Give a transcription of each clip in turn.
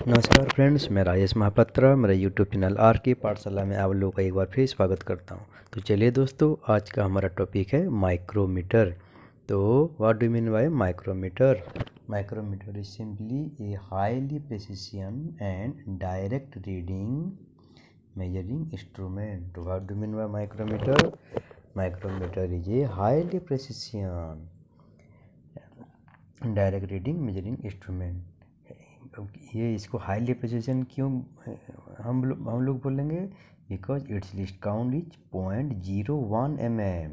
नमस्कार फ्रेंड्स, मैं राजेश महापात्रा मेरा यूट्यूब चैनल आर के पाठशाला में आप लोगों का एक बार फिर स्वागत करता हूं। तो चलिए दोस्तों, आज का हमारा टॉपिक है माइक्रोमीटर। तो what do mean by micrometer? Micrometer is simply a highly precision and direct reading measuring instrument. What do mean by micrometer? Micrometer is a highly precision direct reading measuring instrument. ये इसको highly precision क्यों हम लोग बोलेंगे? Because it's least count is 0.01 mm।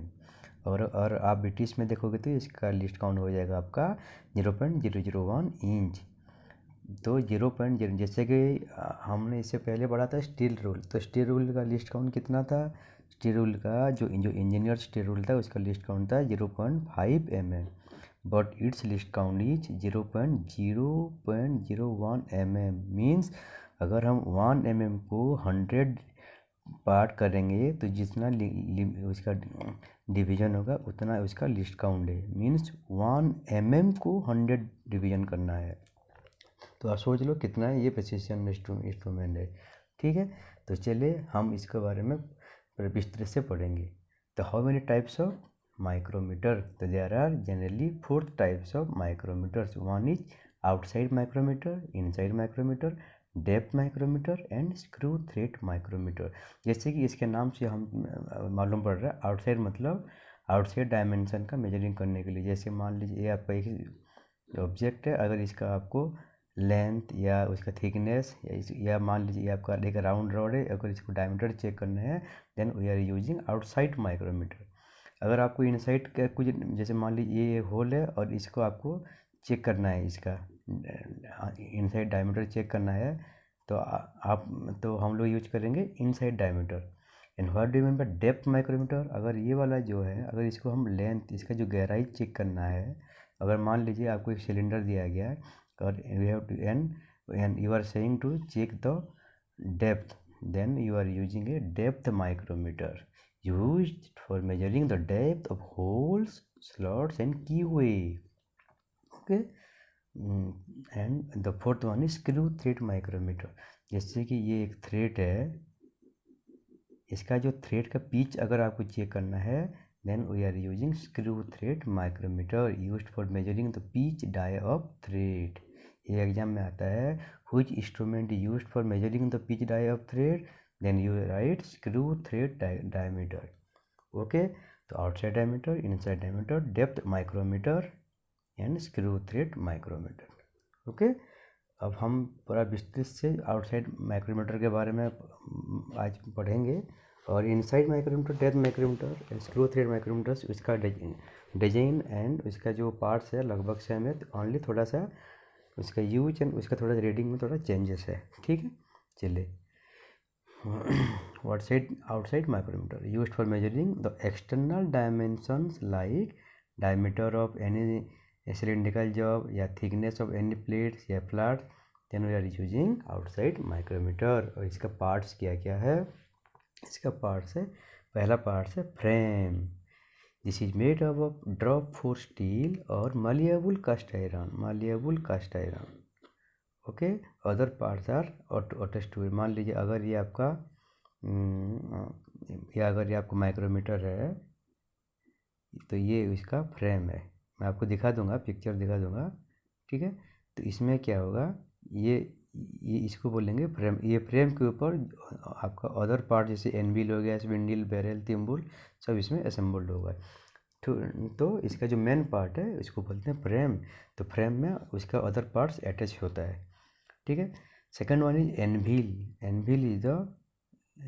और आप British में देखोगे तो इसका लिस्ट काउंट हो जाएगा आपका 0.001 इंच। तो 0.0 जैसे कि हमने इससे पहले पढ़ा था स्टील रूल। तो स्टील रूल का लिस्ट काउंट कितना था? स्टील रूल का जो इंजीनियर स्टील रूल था उसका लिस्ट काउंट था 0.5 mm, but it's least count is 0.01 mm। Means अगर हम 1 mm को 100 पार्ट करेंगे तो जितना उसका डिवीजन होगा उतना उसका लिस्ट काउंट है। मीन्स 1 mm को 100 डिवीजन करना है। तो आप सोच लो कितना ये प्रिसिशन इंस्ट्रूमेंट है। ठीक है, तो चलिए हम इसके बारे में विस्तृत से पढ़ेंगे। तो how many types of micrometer? So there are generally 4 types of micrometers. One is outside micrometer, inside micrometer, depth micrometer and screw thread micrometer. जैसे कि इसके नाम से हम मालूम पड़ रहा है, आउटसाइड मतलब आउटसाइड डायमेंशन का मेजरिंग करने के लिए। जैसे मान लीजिए ये आपका एक ऑब्जेक्ट है, अगर इसका आपको लेंथ या उसका थिकनेस या मान लीजिए आपका एक राउंड रॉड है, अगर इसको डायमीटर चेक करना है then we are using outside micrometer. अगर आपको इनसाइड का कुछ, जैसे मान लीजिए ये होल है और इसको आपको चेक करना है, इसका इनसाइड डायमीटर चेक करना है, तो हम लोग यूज करेंगे inside diameter. And what do mean by depth micrometer? अगर ये वाला जो है, अगर इसको हम लेंथ, इसका जो गहराई चेक करना है, अगर मान लीजिए आपको एक सिलेंडर दिया गया है और we have to and you are saying to check the depth, then you are using a depth micrometer used for measuring the depth of holes, slots and keyway. Okay. And the fourth one is screw thread micrometer। जैसे कि ये एक thread है, इसका जो thread का pitch अगर आपको चेक करना है then we are using screw thread micrometer used for measuring the pitch dia of thread. ये एग्जाम में आता है, which instrument used for measuring the pitch dia of thread, then you write screw thread diameter. Okay, तो outside diameter, inside diameter, depth micrometer and screw thread micrometer. Okay, अब हम पूरा विस्तृत से आउटसाइड माइक्रोमीटर के बारे में आज पढ़ेंगे। और inside micrometer, depth micrometer, screw thread micrometer, उसका डिजाइन एंड उसका जो पार्ट्स है लगभग सेम है, ओनली थोड़ा सा उसका यूज एंड उसका थोड़ा रीडिंग में थोड़ा चेंजेस है। ठीक है, चलिए। outside micrometer used for measuring the external dimensions like diameter of any cylindrical job या thickness of any plates या flats, then we are using outside micrometer। और इसका पार्ट्स क्या क्या है? इसका पार्ट्स है, पहला पार्ट्स है frame. This is made up of drop forged steel और malleable cast iron। Okay, other parts are ऑटोस्टूर। मान लीजिए अगर ये आपका या अगर ये आपको माइक्रोमीटर है तो ये इसका फ्रेम है। मैं आपको दिखा दूंगा, पिक्चर दिखा दूंगा। ठीक है, तो इसमें क्या होगा, ये इसको बोलेंगे फ्रेम। ये फ्रेम के ऊपर आपका अदर पार्ट जैसे एनविल हो गया, स्पिंडल, बैरल, तिम्बुल, सब इसमें असेंबल्ड होगा। तो इसका जो मेन पार्ट है इसको बोलते हैं फ्रेम। तो फ्रेम में उसका अदर पार्ट्स अटैच होता है। ठीक है, second one is anvil. Anvil is the,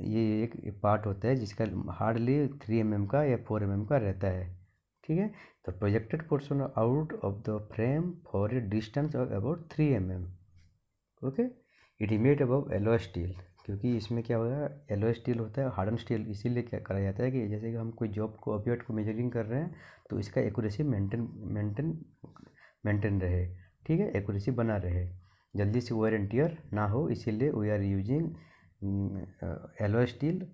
ये एक पार्ट होता है जिसका हार्डली 3 mm का या 4 mm का रहता है। ठीक है, तो projected portion out of the frame for a distance of about 3 mm। Okay, it is made about alloy steel, क्योंकि इसमें क्या होगा, एलॉय स्टील होता है, हार्डन स्टील। इसीलिए क्या करा जाता है कि जैसे कि हम कोई जॉब को, ऑब्जेक्ट को मेजरिंग कर रहे हैं तो इसका एक्यूरेसी मेंटेन रहे। ठीक है, एक्यूरेसी बना रहे, जल्दी से वेयर एंड टियर ना हो, इसीलिए we are using alloy steel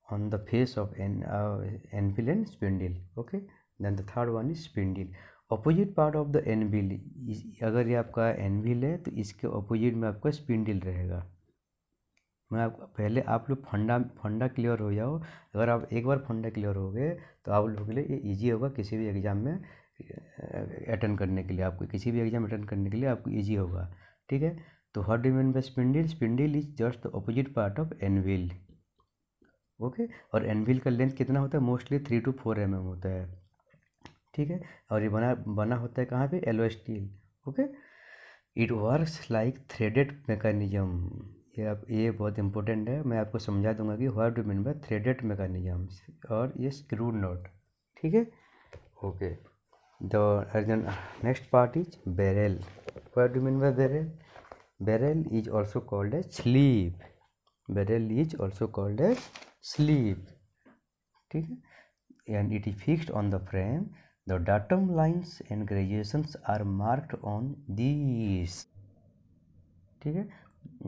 on the face of anvil and spindle। okay, then the third one is spindle। Opposite part of the anvil, अगर ये आपका एनविल है तो इसके अपोजिट में आपका स्पिंडल रहेगा। मैं आप पहले आप लोग फंडा क्लियर हो जाओ। अगर आप एक बार फंडा क्लियर हो गए तो आप लोगों के लिए ये ईजी होगा किसी भी एग्ज़ाम में अटेंड करने के लिए। आपको किसी भी एग्ज़ाम अटेंड करने के लिए आपको ईजी होगा, ठीक है। तो what do you mean by spindle? Spindle is just the opposite part of anvil, okay. और एनविल का लेंथ कितना होता है? मोस्टली 3 to 4 mm होता है, ठीक है। और ये बना बना होता है कहाँ पे? Alloy steel, okay. It works like threaded mechanism. ये बहुत इंपॉर्टेंट है, मैं आपको समझा दूंगा कि what do mean by threaded mechanism और ये स्क्रू नॉट, ठीक है, okay. The next part is barrel. What do mean by barrel? Barrel is also called as sleeve. Barrel is also called as sleeve, ठीक है। And it is fixed on the frame. The datum lines and graduations are marked on these, ठीक है।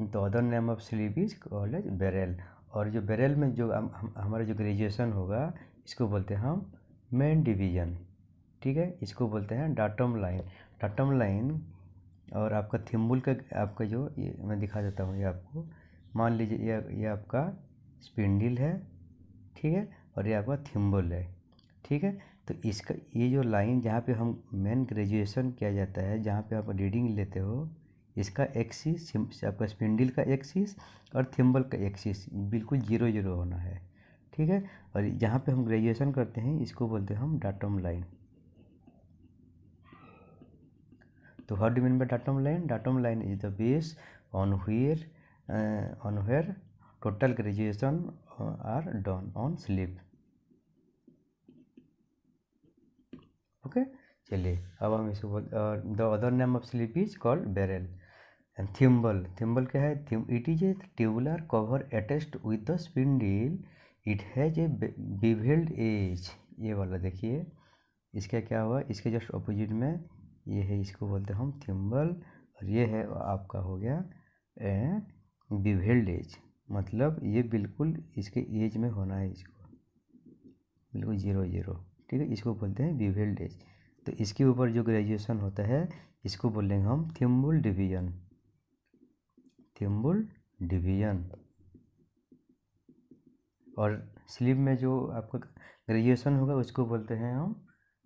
तो other name of sleeve is called as barrel. और जो barrel में जो हमारा जो ग्रेजुएशन होगा इसको बोलते हैं हम मेन डिवीजन, ठीक है। इसको बोलते हैं डाटम लाइन। डाटम लाइन और आपका थिम्बल का आपका जो ये मैं दिखा देता हूँ ये आपको। मान लीजिए ये आपका स्पिंडल है, ठीक है, और ये आपका थिम्बल है, ठीक है। तो इसका ये जो लाइन जहाँ पे हम मेन ग्रेजुएशन किया जाता है, जहाँ पे आप रीडिंग लेते हो, इसका एक्सिस आपका स्पिंडल का एक्सिस और थिम्बल का एक्सिस बिल्कुल 0 0 होना है, ठीक है। और जहाँ पे हम ग्रेजुएशन करते हैं इसको बोलते हैं हम डाटम लाइन। तो what do mean by datum line? Datum line is the base on where total graduation are done on sleeve, okay. चलिए अब हम इसको बोल the other name of sleeve is called barrel. And thimble, thimble क्या है? It is a tubular cover attached with the spindle. It has a bevelled edge. ये वाला देखिए, इसका क्या हुआ? इसके जस्ट अपोजिट में ये है, इसको बोलते हैं हम थिम्बल। और ये है आपका हो गया बिवेल्ड एज, मतलब ये बिल्कुल इसके एज में होना है, इसको बिल्कुल 0 0, ठीक है। इसको बोलते हैं बिवेल्ड एज। तो इसके ऊपर जो ग्रेजुएशन होता है इसको बोलेंगे हम थिम्बल डिवीजन, थिम्बल डिवीजन। और स्लीव में जो आपका ग्रेजुएशन होगा उसको बोलते हैं हम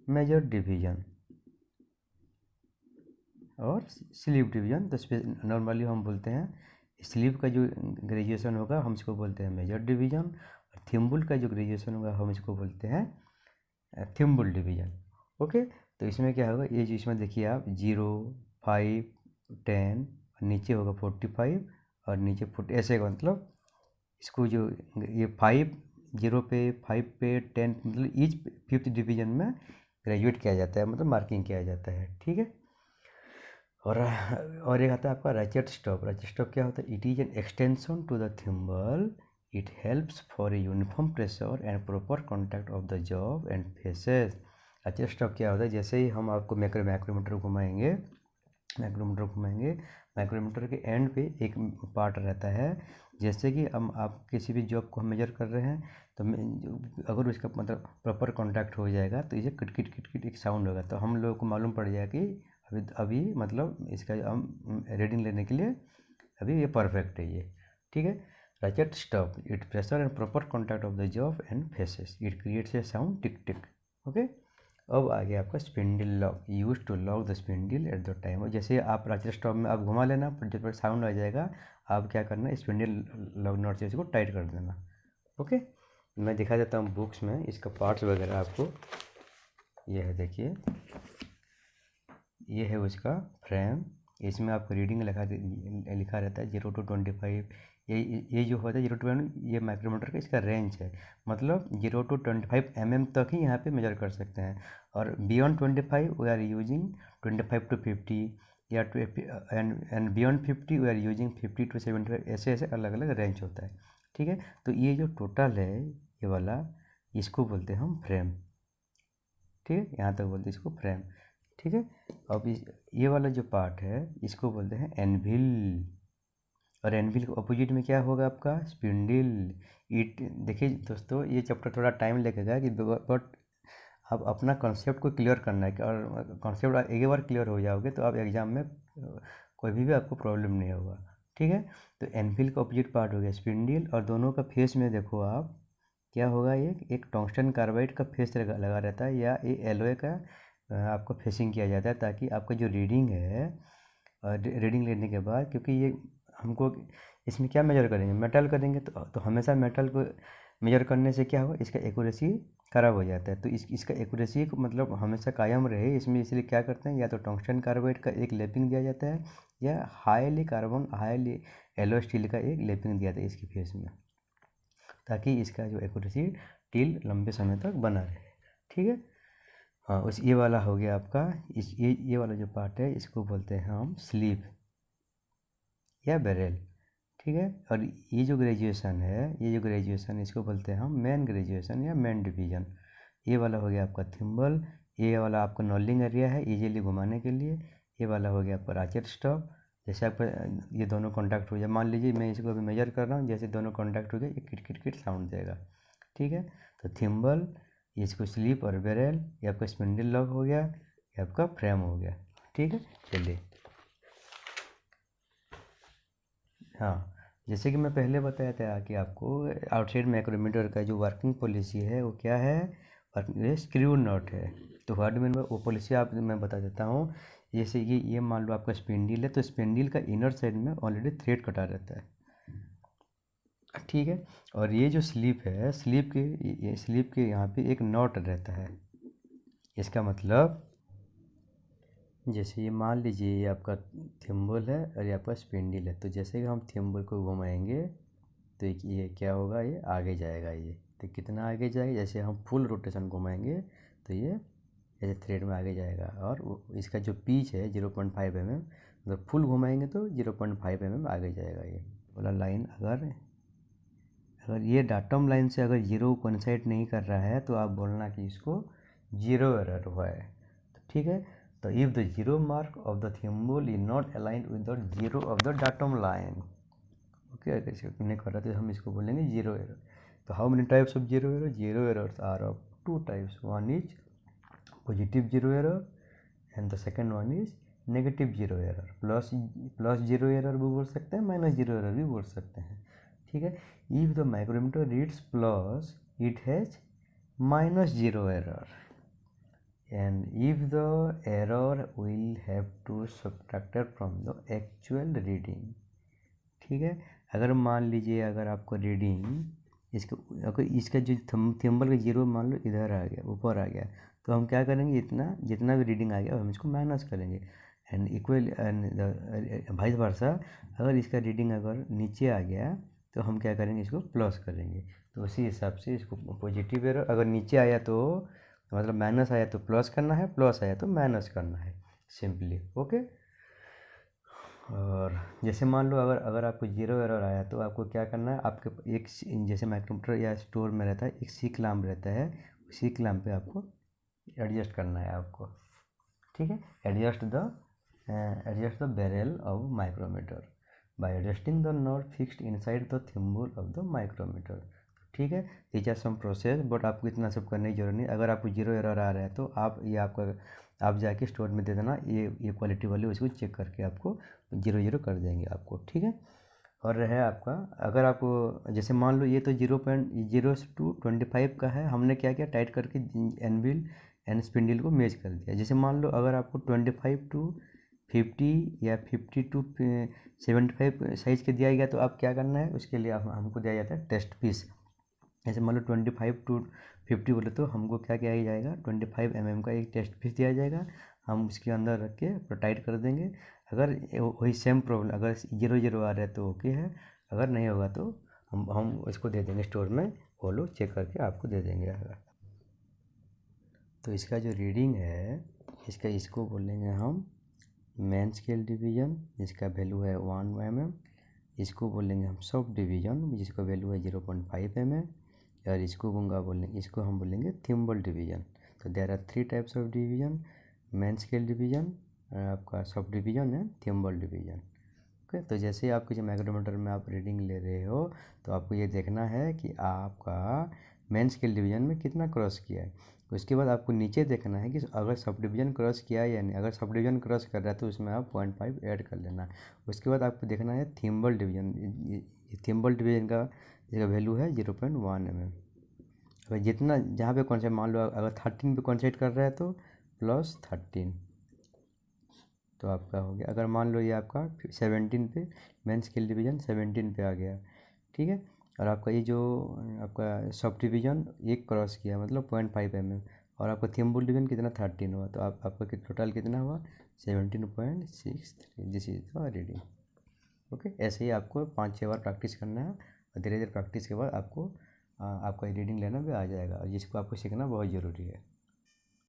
मेजर डिवीजन और स्लीव डिवीजन। तो नॉर्मली हम बोलते हैं स्लीव का जो ग्रेजुएशन होगा हम इसको बोलते हैं मेजर डिवीजन, और थिम्बल का जो ग्रेजुएशन होगा हम इसको बोलते हैं थिम्बल डिवीजन, ओके। तो इसमें क्या होगा? ये जो इसमें देखिए आप 0 5 10 नीचे होगा 45 और नीचे 40, ऐसे का मतलब इसको जो ये 5 0 पे 5 पे 10 मतलब ईच 5th डिवीजन में ग्रेजुएट किया जाता है, मतलब मार्किंग किया जाता है, ठीक है। और एक आता है आपका रैचेट स्टॉप। रैचेट स्टॉप क्या होता है? It is an extension to the thimble. It helps for a uniform pressure and proper contact of the job and faces. Ratchet stop क्या होता है? जैसे ही हम आपको माइक्रोमीटर घुमाएंगे, माइक्रोमीटर के एंड पे एक पार्ट रहता है। जैसे कि हम आप किसी भी जॉब को हम मेजर कर रहे हैं तो अगर उसका मतलब प्रॉपर कॉन्टैक्ट हो जाएगा तो इसे किट किट किट किट एक साउंड होगा, तो हम लोगों को मालूम पड़ जाएगा कि अभी मतलब इसका हम रीडिंग लेने के लिए अभी ये परफेक्ट है ये, ठीक है। Ratchet stop it pressure and proper contact of the job and faces, it creates a sound tick tick, okay. अब आ गया आपका spindle lock. Use to lock the spindle at the time. और जैसे आप रैचेट स्टॉप में आप घुमा लेना, पर जब साउंड आ जाएगा आप क्या करना, स्पिंडल लॉक नॉट से इसको टाइट कर देना, ओके। मैं दिखा देता हूँ बुक्स में इसका पार्ट्स वगैरह आपको। ये है देखिए, ये है उसका फ्रेम। इसमें आपको रीडिंग लिखा रहता है 0 to 25। ये जो होता है 0 to 25, ये माइक्रोमीटर का इसका रेंज है, मतलब 0 to 25 mm तक ही यहाँ पे मेजर कर सकते हैं। और beyond 25 we are using 25 to 50 या and beyond 50 we are using 50 to 75। ऐसे ऐसे अलग अलग रेंज होता है, ठीक है। तो ये जो टोटल है ये वाला, इसको बोलते हैं हम फ्रेम, ठीक है। यहाँ तक बोलते हैं इसको फ्रेम, ठीक है। अब ये वाला जो पार्ट है इसको बोलते हैं एनविल। और एनविल के अपोजिट में क्या होगा आपका? स्पिंडल। देखिए दोस्तों, ये चैप्टर थोड़ा टाइम लगेगा कि बट आप अपना कॉन्सेप्ट को क्लियर करना है और कॉन्सेप्ट एक बार क्लियर हो जाओगे तो आप एग्ज़ाम में कोई भी आपको प्रॉब्लम नहीं होगा। ठीक है, तो एनफिल का ऑपोजिट पार्ट हो गया स्पिंडल, और दोनों का फेस में देखो आप क्या होगा, ये एक टंगस्टन कार्बाइड का फेस लगा रहता है या ये एलॉय का आपको फेसिंग किया जाता है, ताकि आपका जो रीडिंग है रीडिंग लेने के बाद, क्योंकि ये हमको इसमें क्या मेजर करेंगे, मेटल करेंगे, तो हमेशा मेटल को मेजर करने से क्या होगा, इसका एक्यूरेसी ख़राब हो जाता है। तो इसका एक्यूरेसी को मतलब हमेशा कायम रहे इसमें, इसलिए क्या करते हैं, या तो टंगस्टन कार्बाइड का एक लेपिंग दिया जाता है या हाईली एलो स्टील का एक लेपिंग दिया जाता है इसके फेस में, ताकि इसका जो एक्यूरेसी टिल लंबे समय तक बना रहे। ठीक है, हाँ, उस ये वाला हो गया आपका। ये वाला जो पार्ट है इसको बोलते हैं हम स्लीव या बैरेल। ठीक है, और ये जो ग्रेजुएशन इसको बोलते हैं हम मेन ग्रेजुएशन या मेन डिवीजन। ये वाला हो गया आपका थिम्बल, ये वाला आपका नॉलिंग एरिया है इजीली घुमाने के लिए। ये वाला हो गया आपका राचेट स्टॉप, जैसे आपका ये दोनों कॉन्टैक्ट हो जाए, मान लीजिए मैं इसको अभी मेजर कर रहा हूँ, जैसे दोनों कॉन्टैक्ट हो गए ये किट किट किट साउंड देगा। ठीक है, तो थिम्बल, इसको स्लीप और बैरेल, ये आपका स्पिंडल लॉक हो गया, ये आपका फ्रेम हो गया। ठीक है, चलिए, हाँ, जैसे कि मैं पहले बताया था कि आपको आउटसाइड माइक्रोमीटर का जो वर्किंग पॉलिसी है वो क्या है, ये स्क्रू नॉट है। तो व्हाट मीन वो पॉलिसी आप मैं बता देता हूँ। जैसे कि ये मान लो आपका स्पिंडल है, तो स्पिंडल का इनर साइड में ऑलरेडी थ्रेड कटा रहता है। ठीक है, और ये जो स्लीप है, स्लीप के यहाँ पे एक नॉट रहता है। इसका मतलब जैसे ये मान लीजिए ये आपका थिम्बल है और ये आपका स्पिंडल है, तो जैसे कि हम थिम्बल को घुमाएंगे तो ये क्या होगा, ये आगे जाएगा। ये तो कितना आगे जाएगा, जैसे हम फुल रोटेशन घुमाएंगे तो ये ऐसे थ्रेड में आगे जाएगा। और इसका जो पिच है 0.5 mm, मतलब फुल घुमाएंगे तो 0.5 mm आगे जाएगा। ये वाला लाइन अगर ये डाटम लाइन से अगर जीरो कोइंसाइड नहीं कर रहा है तो आप बोलना कि इसको जीरो एरर हुआ है। तो ठीक है, तो if the zero mark of the thimble is not aligned with the zero of the datum line, okay, अगर इसको नहीं कर रहा तो हम इसको बोलेंगे जीरो एरर। तो how many types of zero errors are of two types, one is positive zero error and the second one is negative zero error. Plus zero error भी बोल सकते हैं, माइनस जीरो एरर भी बोल सकते हैं। ठीक है, if the micrometer reads plus it has minus zero error, and if the error will have to subtracted from the actual reading। ठीक है, अगर मान लीजिए अगर आपको रीडिंग इसका अगर इसका जो थिम्बल का जीरो मान लो इधर आ गया, ऊपर आ गया, तो हम क्या करेंगे, जितना भी रीडिंग आ गया हम इसको माइनस करेंगे। And equal and vice versa, अगर इसका रीडिंग अगर नीचे आ गया तो हम क्या करेंगे, इसको प्लस करेंगे। तो उसी हिसाब से इसको पॉजिटिव एरर अगर नीचे आया तो मतलब माइनस आया तो प्लस करना है, प्लस आया तो माइनस करना है, सिंपली। ओके, और जैसे मान लो अगर आपको जीरो एरर आया तो आपको क्या करना है, आपके एक जैसे माइक्रोमीटर या स्टोर में रहता है एक सी क्लैम्प रहता है, उसी क्लैम्प पे आपको एडजस्ट करना है आपको। ठीक है, adjust the barrel of micrometer by adjusting the nut fixed inside the thimble of the micrometer. ठीक है, these are some process, but आपको इतना सब करने की जरूरत नहीं। अगर आपको जीरो एरर आ रहा है तो आप जाके स्टोर में दे देना, ये क्वालिटी वाले उसको चेक करके आपको जीरो कर देंगे आपको। ठीक है, और रहे आपका अगर आपको जैसे मान लो ये तो 0.0 to 25 का है, हमने क्या किया, टाइट करके एनविल एंड स्पिंडल को मेज कर दिया। जैसे मान लो अगर आपको 25 to 50 या 50 to 75 साइज़ के दिया गया, तो आप क्या करना है, उसके लिए हमको दिया जाता है टेस्ट पीस। जैसे मान लो 25 to 50 बोले तो हमको क्या किया जाएगा, 25 mm का एक टेस्ट पीस दिया जाएगा, हम उसके अंदर रख के टाइट कर देंगे। अगर वही सेम प्रॉब्लम अगर जीरो आ रहा है तो ओके है, अगर नहीं होगा तो हम इसको दे देंगे स्टोर में, वो लोग चेक करके आपको दे देंगे। अगर तो इसका जो रीडिंग है इसको बोलेंगे हम मेन स्केल डिवीजन, जिसका वैल्यू है 1 mm। इसको बोलेंगे हम सब डिवीजन, जिसका वैल्यू है 0.5 mm। और इसको हम बोलेंगे थिम्बल डिवीजन। तो there are 3 types of division, main scale division, आपका सब डिवीजन है थिम्बल डिवीजन। ओके, तो जैसे आपके जो माइक्रोमीटर में आप रीडिंग ले रहे हो तो आपको ये देखना है कि आपका मेन स्केल डिवीजन में कितना क्रॉस किया है। उसके बाद आपको नीचे देखना है कि अगर सब डिवीज़न क्रॉस किया है या नहीं। अगर सब डिवीज़न क्रॉस कर रहा है तो उसमें आप 0.5 ऐड कर लेना। उसके बाद आपको देखना है थिम्बल डिवीज़न। थिम्बल डिवीज़न का इसका वैल्यू है 0.1 mm। अगर जितना जहाँ पे कौन सा मान लो अगर 13 पे कॉन्सेंट्रेट कर रहा है तो +13, तो आपका हो गया। अगर मान लो ये आपका 17 पे मेन स्केल डिवीज़न 17 पे आ गया, ठीक है। और आपका ये जो आपका सब डिवीज़न एक क्रॉस किया मतलब 0.5 mm, और आपका थिम्बल डिवीज़न कितना 13 हुआ, तो आपका टोटल कितना हुआ 17.63। This is the reading. Okay, ऐसे ही आपको 5-6 बार प्रैक्टिस करना है और धीरे धीरे प्रैक्टिस के बाद आपको आपका रीडिंग लेना भी आ जाएगा, और जिसको आपको सीखना बहुत ज़रूरी है।